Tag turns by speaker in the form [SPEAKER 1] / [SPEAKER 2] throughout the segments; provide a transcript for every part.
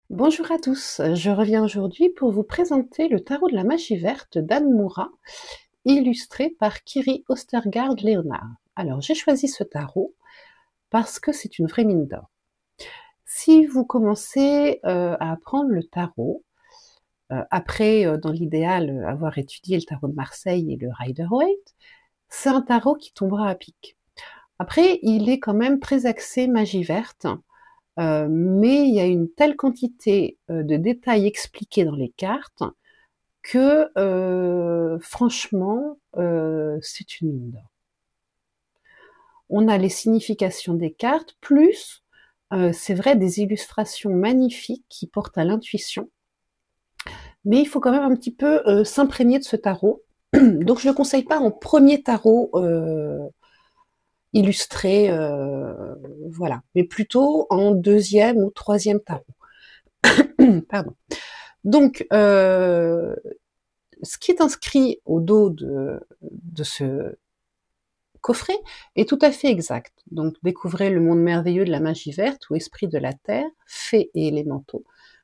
[SPEAKER 1] Bonjour à tous, je reviens aujourd'hui pour vous présenter le tarot de la magie verte d'Anne Moura, illustré par Kiri Ostergaard-Léonard. Alors j'ai choisi ce tarot parce que c'est une vraie mine d'or. Si vous commencez à apprendre le tarot, après dans l'idéal avoir étudié le tarot de Marseille et le Rider-Waite, c'est un tarot qui tombera à pic. Après, il est quand même très axé magie verte, mais il y a une telle quantité de détails expliqués dans les cartes que franchement, c'est une mine d'or. On a les significations des cartes, plus, c'est vrai, des illustrations magnifiques qui portent à l'intuition. Mais il faut quand même un petit peu s'imprégner de ce tarot. Donc je ne le conseille pas en premier tarot illustré, voilà, mais plutôt en deuxième ou troisième tarot. Pardon. Donc, ce qui est inscrit au dos de ce coffret est tout à fait exact. Donc, découvrez le monde merveilleux de la magie verte où esprits de la terre, fées et élémentaux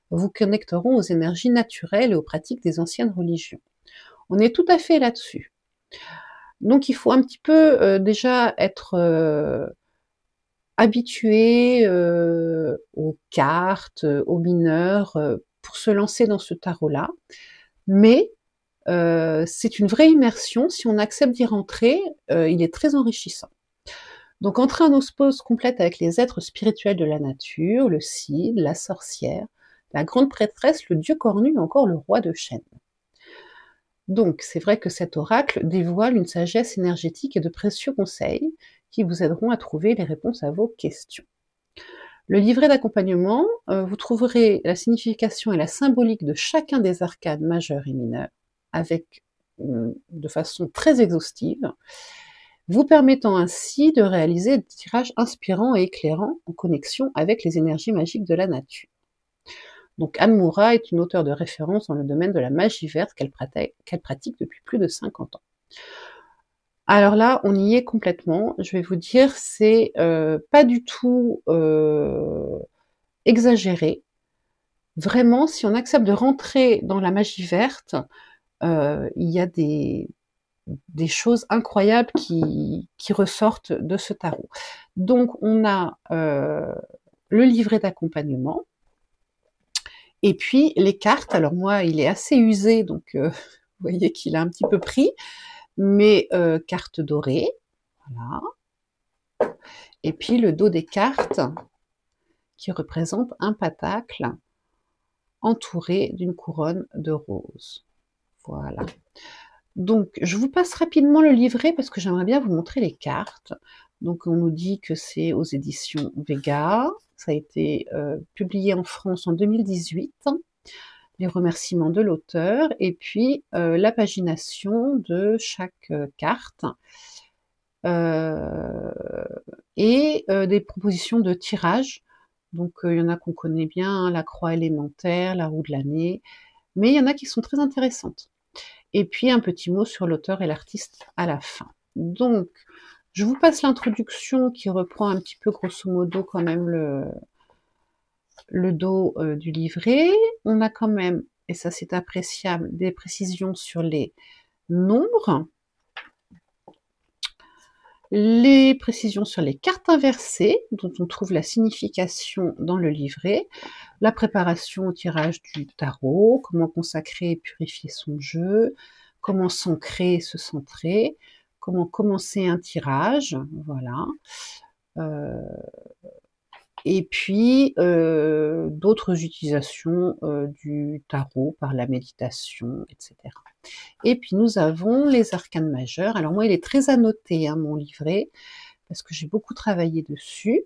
[SPEAKER 1] vous connecteront aux énergies naturelles et aux pratiques des anciennes religions. On est tout à fait là-dessus. Donc, il faut un petit peu déjà être habitué aux cartes, aux mineurs, pour se lancer dans ce tarot-là. Mais c'est une vraie immersion. Si on accepte d'y rentrer, il est très enrichissant. Donc entrer en osmose complète avec les êtres spirituels de la nature, le Cid, la sorcière, la grande prêtresse, le dieu cornu ou encore le roi de chêne. Donc c'est vrai que cet oracle dévoile une sagesse énergétique et de précieux conseils qui vous aideront à trouver les réponses à vos questions. Le livret d'accompagnement, vous trouverez la signification et la symbolique de chacun des arcanes majeurs et mineurs, avec de façon très exhaustive, vous permettant ainsi de réaliser des tirages inspirants et éclairants en connexion avec les énergies magiques de la nature. Donc Anne Moura est une auteure de référence dans le domaine de la magie verte qu'elle pratique depuis plus de 50 ans. Alors là, on y est complètement. Je vais vous dire, c'est pas du tout exagéré. Vraiment, si on accepte de rentrer dans la magie verte, il y a des choses incroyables qui ressortent de ce tarot. Donc, on a le livret d'accompagnement, et puis les cartes. Alors moi, il est assez usé, donc vous voyez qu'il a un petit peu pris, mais cartes dorées, voilà. Et puis le dos des cartes, qui représente un pentacle entouré d'une couronne de roses. Voilà. Donc, je vous passe rapidement le livret parce que j'aimerais bien vous montrer les cartes. Donc, on nous dit que c'est aux éditions Vega. Ça a été publié en France en 2018. Les remerciements de l'auteur et puis la pagination de chaque carte et des propositions de tirage. Donc, il y en a qu'on connaît bien, hein, la croix élémentaire, la roue de l'année, mais il y en a qui sont très intéressantes. Et puis un petit mot sur l'auteur et l'artiste à la fin. Donc, je vous passe l'introduction qui reprend un petit peu grosso modo quand même le dos du livret. On a quand même, et ça c'est appréciable, des précisions sur les nombres, les précisions sur les cartes inversées, dont on trouve la signification dans le livret, la préparation au tirage du tarot, comment consacrer et purifier son jeu, comment s'ancrer et se centrer, comment commencer un tirage, voilà. Et puis d'autres utilisations du tarot par la méditation, etc. Et puis nous avons les arcanes majeurs. Alors moi, il est très annoté, hein, mon livret, parce que j'ai beaucoup travaillé dessus.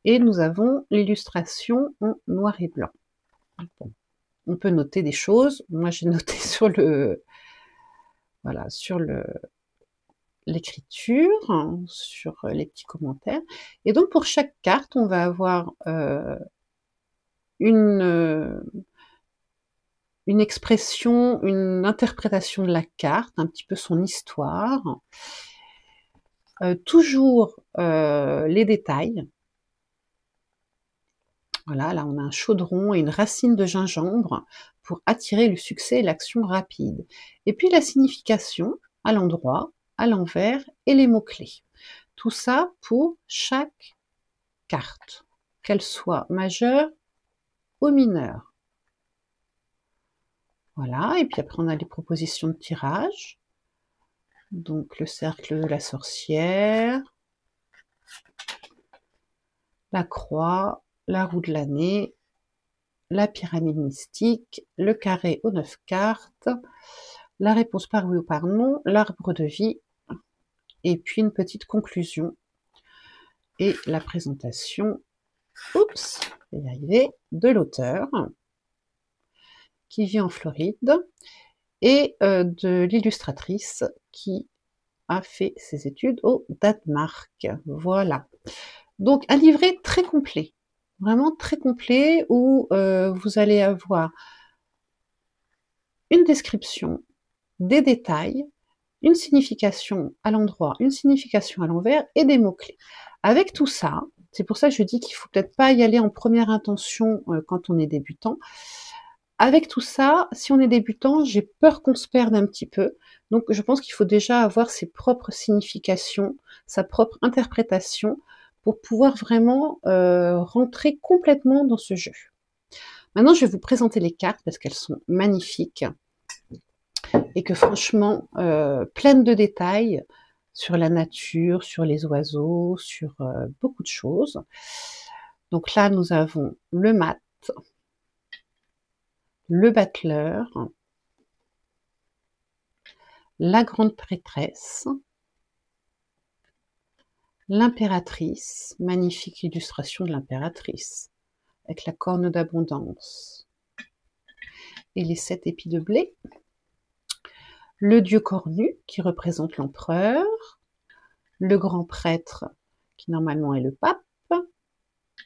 [SPEAKER 1] Et nous avons l'illustration en noir et blanc. Bon, on peut noter des choses. Moi, j'ai noté sur le, voilà, sur l'écriture, hein, sur les petits commentaires. Et donc, pour chaque carte, on va avoir une expression, une interprétation de la carte, un petit peu son histoire. Toujours les détails. Voilà, là on a un chaudron et une racine de gingembre pour attirer le succès et l'action rapide. Et puis la signification à l'endroit, à l'envers et les mots-clés. Tout ça pour chaque carte, qu'elle soit majeure ou mineure. Voilà, et puis après on a les propositions de tirage. Donc le cercle de la sorcière, la croix, la roue de l'année, la pyramide mystique, le carré aux 9 cartes, la réponse par oui ou par non, l'arbre de vie, et puis une petite conclusion. Et la présentation, oups, je vais y arriver, de l'auteur, qui vit en Floride, et de l'illustratrice qui a fait ses études au Danemark. Voilà. Donc un livret très complet, vraiment très complet, où vous allez avoir une description, des détails, une signification à l'endroit, une signification à l'envers et des mots-clés. Avec tout ça, c'est pour ça que je dis qu'il faut peut-être pas y aller en première intention quand on est débutant. Avec tout ça, si on est débutant, j'ai peur qu'on se perde un petit peu. Donc je pense qu'il faut déjà avoir ses propres significations, sa propre interprétation pour pouvoir vraiment rentrer complètement dans ce jeu. Maintenant, je vais vous présenter les cartes parce qu'elles sont magnifiques et que franchement, pleines de détails sur la nature, sur les oiseaux, sur beaucoup de choses. Donc là, nous avons le mat, le battleur, la grande prêtresse, l'impératrice, magnifique illustration de l'impératrice, avec la corne d'abondance et les 7 épis de blé, le dieu cornu qui représente l'empereur, le grand prêtre qui normalement est le pape,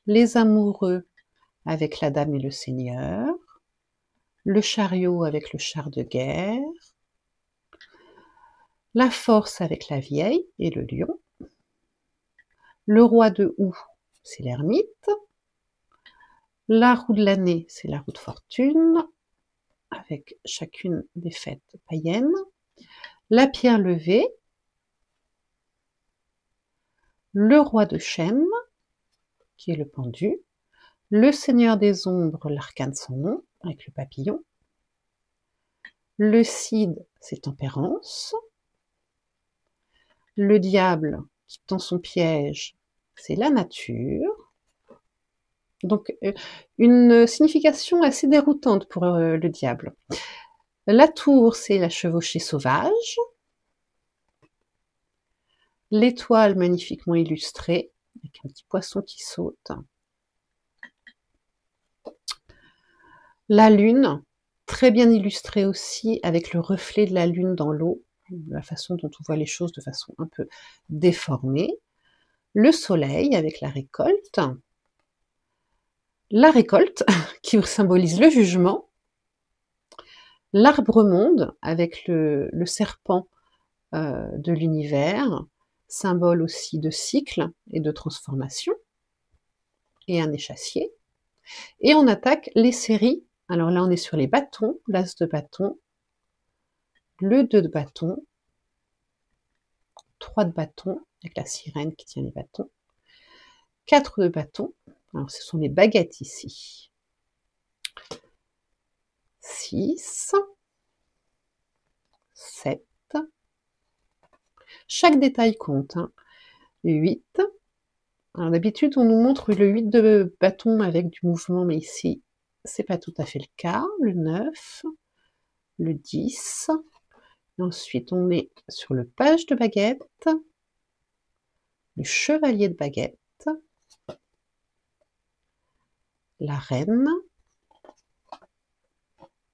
[SPEAKER 1] les amoureux avec la dame et le seigneur, le chariot avec le char de guerre, la force avec la vieille et le lion, le roi de houx, c'est l'ermite, la roue de l'année, c'est la roue de fortune, avec chacune des fêtes païennes, la pierre levée, le roi de chêne, qui est le pendu, le seigneur des ombres, l'arcane sans nom, avec le papillon, le cid, c'est tempérance, le diable qui tend son piège, c'est la nature. Donc une signification assez déroutante pour le diable. La tour, c'est la chevauchée sauvage. L'étoile magnifiquement illustrée, avec un petit poisson qui saute. La lune, très bien illustrée aussi, avec le reflet de la lune dans l'eau, la façon dont on voit les choses de façon un peu déformée. Le soleil, avec la récolte qui symbolise le jugement. L'arbre-monde, avec le serpent de l'univers, symbole aussi de cycle et de transformation, et un échassier. Et on attaque les séries. Alors là, on est sur les bâtons, l'as de bâton, le 2 de bâton, 3 de bâton, avec la sirène qui tient les bâtons, 4 de bâton, alors ce sont les baguettes ici, 6, 7, chaque détail compte, 8, alors d'habitude on nous montre le 8 de bâton avec du mouvement, mais ici c'est pas tout à fait le cas, le 9, le 10, et ensuite on est sur le page de baguette, le chevalier de baguette, la reine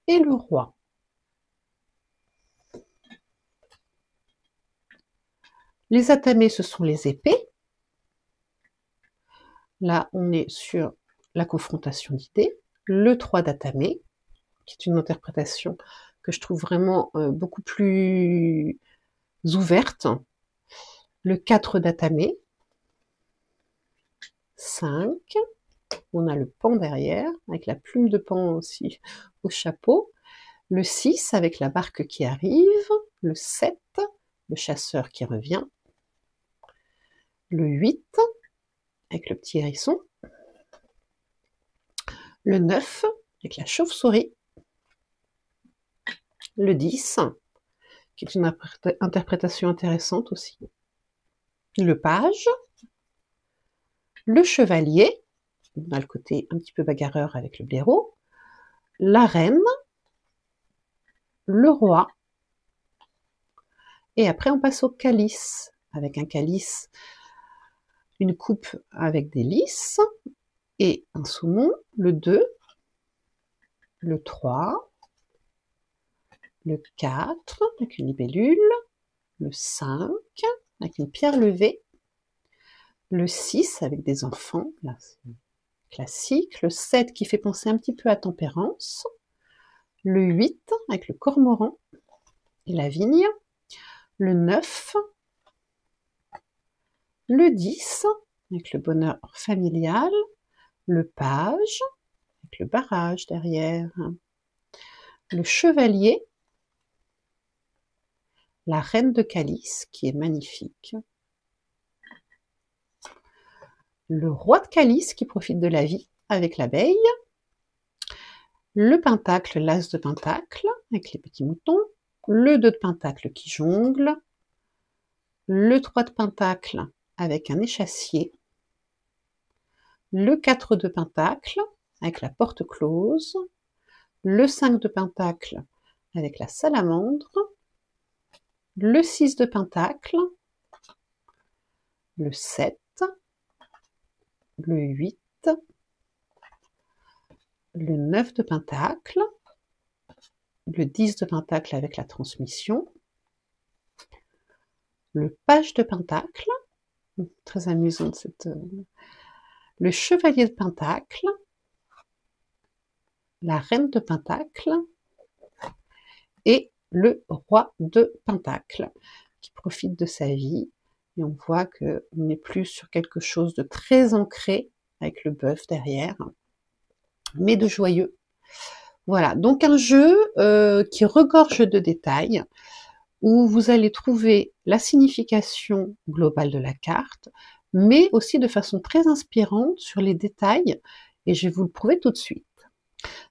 [SPEAKER 1] et le roi. Les atamés, ce sont les épées. Là, on est sur la confrontation d'idées. Le 3 d'atamé, qui est une interprétation que je trouve vraiment beaucoup plus ouverte. Le 4 d'atamé, 5, On a le pan derrière, avec la plume de pan aussi au chapeau. Le 6 avec la barque qui arrive. Le 7, le chasseur qui revient. Le 8 avec le petit hérisson. Le 9 avec la chauve-souris. Le 10, qui est une interprétation intéressante aussi. Le page. Le chevalier. On a le côté un petit peu bagarreur avec le blaireau. La reine. Le roi. Et après, on passe au calice, avec un calice, une coupe avec des lys, et un saumon, le 2, le 3, le 4, avec une libellule, le 5, avec une pierre levée, le 6, avec des enfants, là c'est classique, le 7 qui fait penser un petit peu à Tempérance, le 8, avec le cormoran et la vigne, le 9, le 10, avec le bonheur familial, le page, avec le barrage derrière, le chevalier, la reine de calice, qui est magnifique, le roi de calice, qui profite de la vie, avec l'abeille, le pentacle, l'as de pentacle, avec les petits moutons, le 2 de pentacle qui jongle, le 3 de pentacle, avec un échassier, le 4 de pentacle, avec la porte close, le 5 de pentacle, avec la salamandre, le 6 de pentacle, le 7, le 8, le 9 de pentacle, le 10 de pentacle avec la transmission, le page de pentacle, très amusante cette... le chevalier de pentacle, la reine de pentacle et le roi de pentacle qui profite de sa vie. Et on voit qu'on n'est plus sur quelque chose de très ancré avec le bœuf derrière, mais de joyeux. Voilà, donc un jeu qui regorge de détails, où vous allez trouver la signification globale de la carte, mais aussi de façon très inspirante sur les détails, et je vais vous le prouver tout de suite.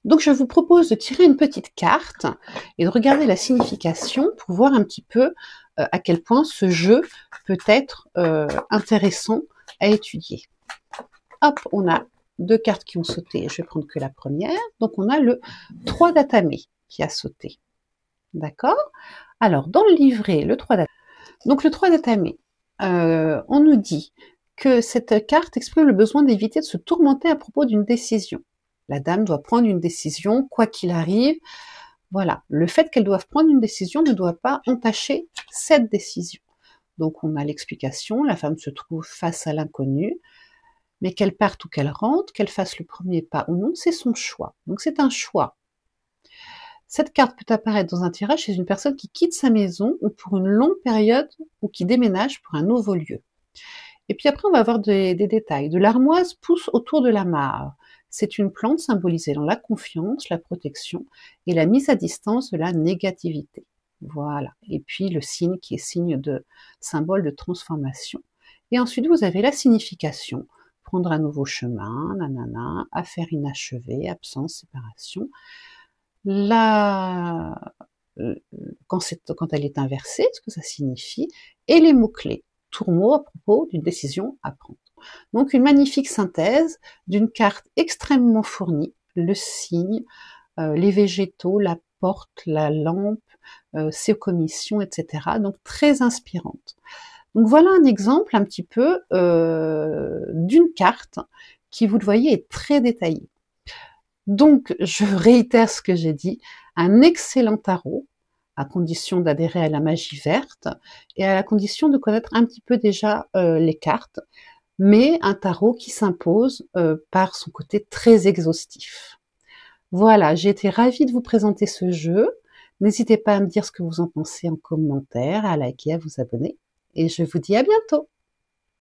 [SPEAKER 1] Donc je vous propose de tirer une petite carte et de regarder la signification pour voir un petit peu à quel point ce jeu peut être intéressant à étudier. Hop, on a 2 cartes qui ont sauté, je vais prendre que la première. Donc on a le 3 d'Atame qui a sauté. D'accord? Alors, dans le livret, le 3 d'Atame. Donc le 3 d'Atame, on nous dit que cette carte exprime le besoin d'éviter de se tourmenter à propos d'une décision. La dame doit prendre une décision, quoi qu'il arrive. Voilà, le fait qu'elle doive prendre une décision ne doit pas entacher cette décision. Donc on a l'explication, la femme se trouve face à l'inconnu, mais qu'elle parte ou qu'elle rentre, qu'elle fasse le premier pas ou non, c'est son choix. Donc c'est un choix. Cette carte peut apparaître dans un tirage chez une personne qui quitte sa maison ou pour une longue période ou qui déménage pour un nouveau lieu. Et puis après, on va avoir des détails. De l'armoise pousse autour de la mare. C'est une plante symbolisant la confiance, la protection et la mise à distance de la négativité. Voilà. Et puis le signe qui est signe de symbole de transformation. Et ensuite, vous avez la signification. Prendre un nouveau chemin, nanana, affaire inachevée, absence, séparation. Quand elle est inversée, ce que ça signifie, et les mots-clés, tourmot à propos d'une décision à prendre. Donc une magnifique synthèse d'une carte extrêmement fournie, le signe, les végétaux, la porte, la lampe, ses commissions, etc. Donc très inspirante. Donc voilà un exemple un petit peu d'une carte qui, vous le voyez, est très détaillée. Donc, je réitère ce que j'ai dit, un excellent tarot, à condition d'adhérer à la magie verte, et à la condition de connaître un petit peu déjà les cartes, mais un tarot qui s'impose par son côté très exhaustif. Voilà, j'ai été ravie de vous présenter ce jeu. N'hésitez pas à me dire ce que vous en pensez en commentaire, à liker, à vous abonner, et je vous dis à bientôt.